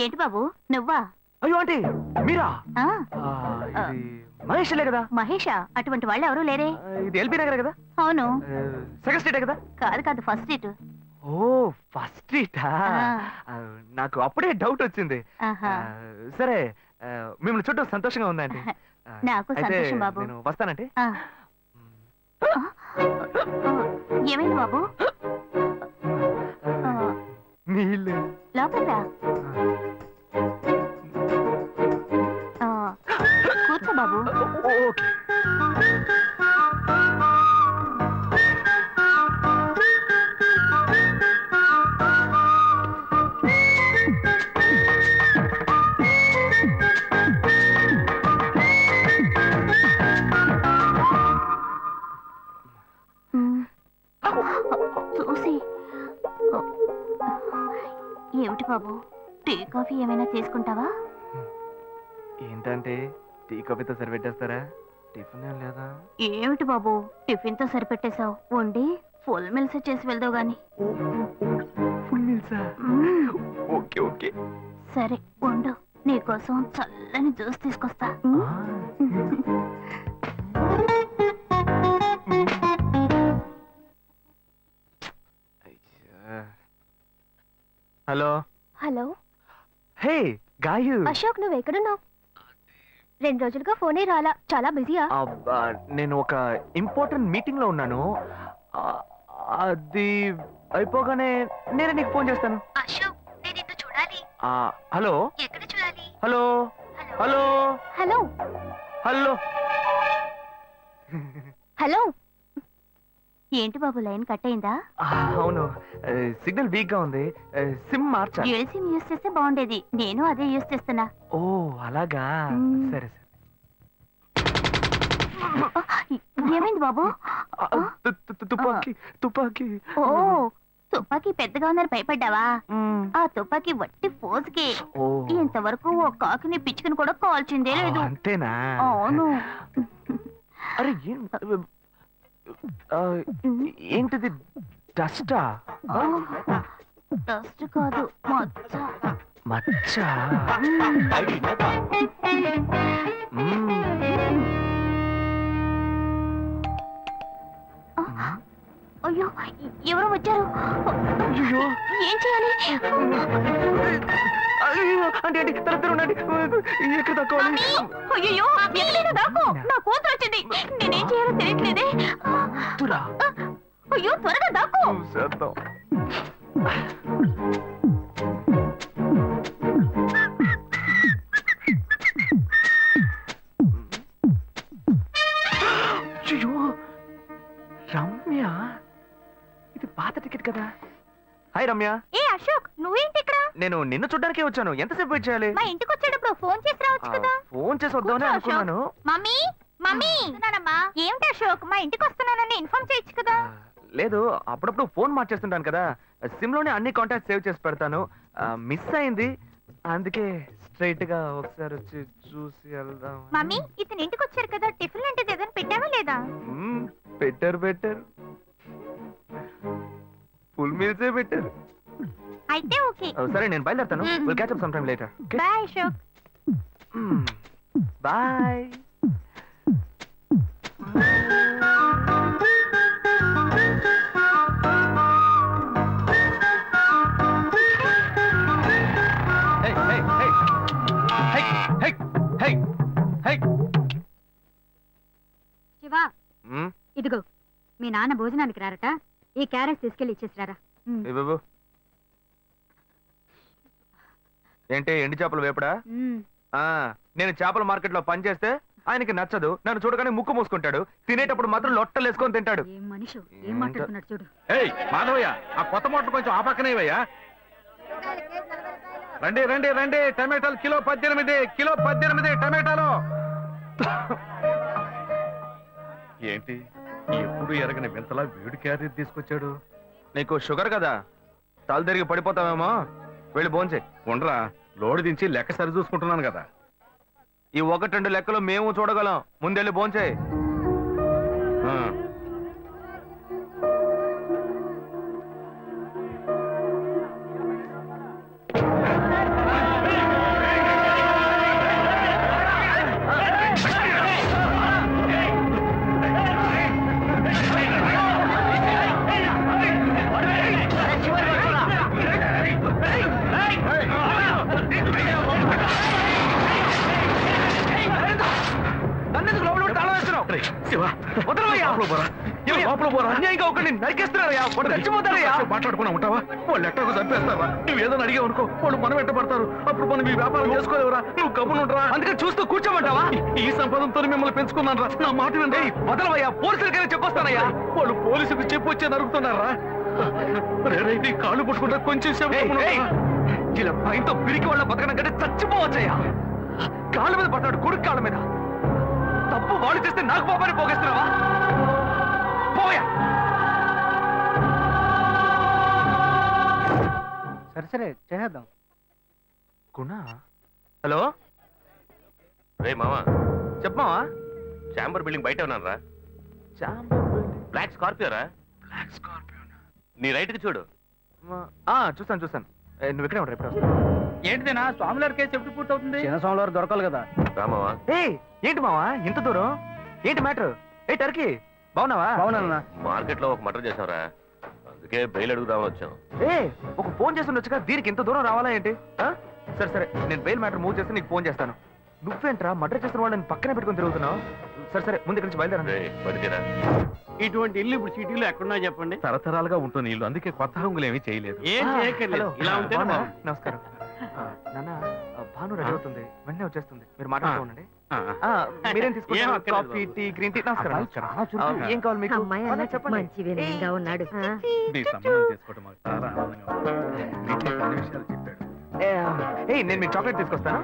ఏంటి బాబు నువ్వా? అయ్యో ఆంటీ మీరా? ఆ, ఇది మహేష్లే కదా? మహేషా? అటువంటి వాళ్ళు ఎవరూ లేరే. ఇది ఎల్బీ నగర్ కదా? అవును. సెకండ్ స్ట్రీటే కదా? కాదు కాదు, ఫస్ట్ స్ట్రీట్. ఓ ఫస్ట్ స్ట్రీటా? నాకు అప్పుడే డౌట్ వచ్చింది. సరే మిమ్మల్ని చూడటం సంతోషంగా ఉందండి. నాకు సంతోషం బాబు. నేను వస్తానంటే. ఏమైంది బాబు? నీళ్ళు లోపల కూర్చో బాబు. ఓకే. చూసి ఏమిటి బాబు, టీ కాఫీ ఏమైనా తీసుకుంటావా? ఏంటంటే టీ కాఫీతో సరిపెట్టేస్తారా? టిఫిన్ ఏం లేదా? ఏమిటి బాబు టిఫిన్ తో సరిపెట్టేశావు? వండి ఫుల్ మిల్స్ చేసి వెళ్దావు గాని. ఫుల్ మీల్సా? Okay okay. సరే వండు, నీకోసం చల్లని జ్యూస్ తీసుకొస్తా. Hello hello. Hey Gayu. Ashok నువ్వు ఎక్కడున్నావు? 2 రోజులుగా ఫోనే రాలా, చాలా బిజీయా? నేను ఒక ఇంపార్టెంట్ మీటింగ్ లో ఉన్నాను. అది అయిపోగానే నేను నీకు ఫోన్ చేస్తాను. అశోక్ నేను నిన్ను చూడాలి. హలో. ఎక్కడ చూడాలి? Hello hello hello hello hello. ఏంటి బాబు లైన్ కట్ అయిందా? అవును, సిగ్నల్ వీక్ గా ఉంది. సిమ్ మార్చా. డ్యూయల్ సిమ్ యూస్ చేస్తే బాగుండేది, నేను అదే యూస్ చేస్తున్నా. ఓ అలాగా. సరే సరే. ఏమైంది బాబు? తుపాకీ తుపాకీ. ఓ తుపాకీ పెద్దగా ఉందని భయపడ్డావా? ఆ తుపాకీ వట్టి ఫోజుకే. ఇంతవరకు ఓ కాకిని పిచ్చుకుని కూడా కాల్చిందే లేదు. అంతేనా? అవును. అరే ఏంటిది? డస్టా? డస్ట్ కాదు, మచ్చ. మచ్చ? అయ్యో ఎవరో వచ్చారు. అయ్యో ఏం చేయాలి? అంటే ఉండండి, ఎక్కడ తక్కువాలి? అయ్యో ఎక్కడైనా దాకో, నా కూతురు వచ్చింది. నేనేం చేయాలో తెలియట్లేదే. అయ్యో త్వరగా దాకో. చేద్దాం. అయ్యో రమ్య, ఇది పాత టికెట్ కదా? హాయ్ రమ్య. ఏ అశోక్ నువ్వేంటి ఇక్కడ? నేను నిన్ను చూడ్డానికే వచ్చాను. ఎంతసేపు వెయిట్ చేయాలి? మా ఇంటికి వచ్చేటప్పుడు ఫోన్ చేసి రావచ్చు కదా. ఫోన్ చేసి వద్దామని అనుకున్నాను. మమ్మీ మమ్మీ ఏమిటి అశోక్ మా ఇంటికి వస్తున్నానని ఇన్ఫార్మ్ చేయొచ్చు కదా. లేదు, అప్పుడప్పుడు ఫోన్ మార్చేస్తుంటాను కదా, సిమ్ లోనే అన్ని కాంటాక్ట్ సేవ్ చేసి పెడతాను. మిస్ అయింది, అందుకే స్ట్రైట్ గా ఒకసారి వచ్చి చూసి వెళ్దాం. మమ్మీ ఇతను ఇంటికి వచ్చారు కదా, టిఫిన్ లాంటిది ఏదైనా పెట్టావా లేదా? బెటర్ ఫుల్ మీల్సే బెటర్. అయితే ఓకే. సరే నేను బయలుదేరుతాను. Will catch up some time later. Bye Ashok. Bye. Shiva ఇదిగో మీ నాన్న భోజనానికి రారట, ఈ క్యారెట్ తీసుకెళ్లి ఇచ్చేసిరారా. ఏంటి ఎండి చేపలు వేపడా? నేను చేపల మార్కెట్ లో పనిచేస్తే ఆయనకి నచ్చదు, నన్ను చూడగానే ముక్కు మూసుకుంటాడు, తినేటప్పుడు మాత్రం లొట్టలు వేసుకొని తింటాడు. ఏం మనిషి ఏం మాట్లాడుతున్నాడు చూడు. మాధవయ్య, ఆ కొత్త మోటార్ కొంచెం ఆ పక్కనేవయ్యా. రండి రండి రండి, టమాటాలు కిలో 18 టమాటాలు. ఏంటి ఎప్పుడు ఎరగని వింతలా వేడి క్యారెట్ తీసుకొచ్చాడు? నీకు షుగర్ కదా, తల తిరిగి పడిపోతావేమో, వెళ్ళి భోంచే. ఉండరా, లోడు దించి లెక్క సరి చూసుకుంటున్నాను కదా. ఈ 1-2 లెక్కలు మేము చూడగలం, ముందెళ్ళి భోంచే. వదలవయ్యా. లోపల పోరా. ఏమయ్యా? లోపల పోరా. అన్యాయంగా ఒకరిని నరికేస్తున్నారయ్యా. వాడు చచ్చిపోతారయ్యా. మాట్లాడుకున్నా ఉంటావా? వాళ్ళు ఎట్టకు చంపేస్తారా? నువ్వు ఏదైనా అడిగావు అనుకో, వాళ్ళు మనం వెంటబడతారు. అప్పుడు మనం ఈ వ్యాపారం చేసుకోలేవురా. నువ్వు కబుర్లు ఉండరా. అందుకని చూస్తూ కూర్చోమంటావా? ఈ సంపదంతో మిమ్మల్ని పెంచుకున్నాను రా. నా మాట వినండి. వదలవయ్యా. పోలీసులకైనా చెప్పొస్తానయ్యా. వాళ్ళు పోలీసులకు చెప్పి వచ్చే నరుగుతున్నారా? నీ కాళ్ళు పుట్టుకుంటా కొంచెం సేపు గమ్మున ఏయ్, ఉండరా? ఇలా భయంతో పిరికి వాళ్ళ బతకడం కంటే చచ్చిపోవచ్చయ్యా. కాళ్ళ మీద పడతాడు, కొడుకు కాళ్ళ మీద. తప్పు వాళ్ళు చేస్తే నాకు పాపాన్ని పోగేస్తున్నావా? పోయా. సరే చేద్దాం. గుణ హలో, రే మామా, చెప్పమావా? చాంబర్ బిల్డింగ్ బయట ఉన్నాను రా. బ్లాక్ స్కార్పియో రా. Black Scorpio. నీ రైట్ కి చూడు. చూస్తాను నువ్వు ఇక్కడే ఉంటా, ఎప్పుడు వస్తా. ఏంటిదేనా స్వామివారి కేసు ఎప్పుడు పూర్తవుతుంది? చిన్న స్వామివారు దొరకాలి కదా. రా మావా. ఏంటి మావా ఇంత దూరం? ఏంటి మ్యాటర్? ఏ టర్కీ, బాగున్నావా? బాగున్నా. మార్కెట్ లో ఒక మర్డర్ చేసావురా, అందుకే బెయిల్ అడుగుదామని వచ్చాం. ఒక ఫోన్ చేసి ఉండొచ్చుగా, దీనికి ఇంత దూరం రావాలా ఏంటి? సరే నేను బెయిల్ మ్యాటర్ మూవ్ చేస్తే నీకు ఫోన్ చేస్తాను. నువ్వేంట్రా మర్డర్ చేసిన వాళ్ళని పక్కనే పెట్టుకుని తిరుగుతున్నావు? సరే ముందు ఇక్కడి నుంచి బయలుదేరండి. రే బడితేరా. ఇటువంటి ఇల్లు ఇప్పుడు సిటీలో ఎక్కడున్నా చెప్పండి. తరతరాలుగా ఉంటుంది ఇల్లు, అందుకే కొత్త హంగులు ఏమీ చేయలేదు. ఏం చేయక్కర్లేదు. హలో, ఇలా ఉంటే బాగున్నారా? నమస్కారం. నాన్న, భాను రెడీ అవుతుంది, వెంటనే వచ్చేస్తుంది. మీరు మాట్లాడుతూ ఉండండి. మీరేం ఏం తీసుకుంటారు? అక్కర్లేదు కాఫీ, టీ, గ్రీన్ టీ? నమస్కారం. ఏం కావాలి మీకు? అమ్మాయి అన్న చెప్పండి. మంచి వినయంగా ఉన్నాడు. నీ సంబంధం చేసుకోవడం మాకు చాలా ఆనందంగా ఉంది. నీకే కొన్ని విషయాలు చెప్పాడు. నేను మీకు చాక్లెట్ తీసుకొస్తాను.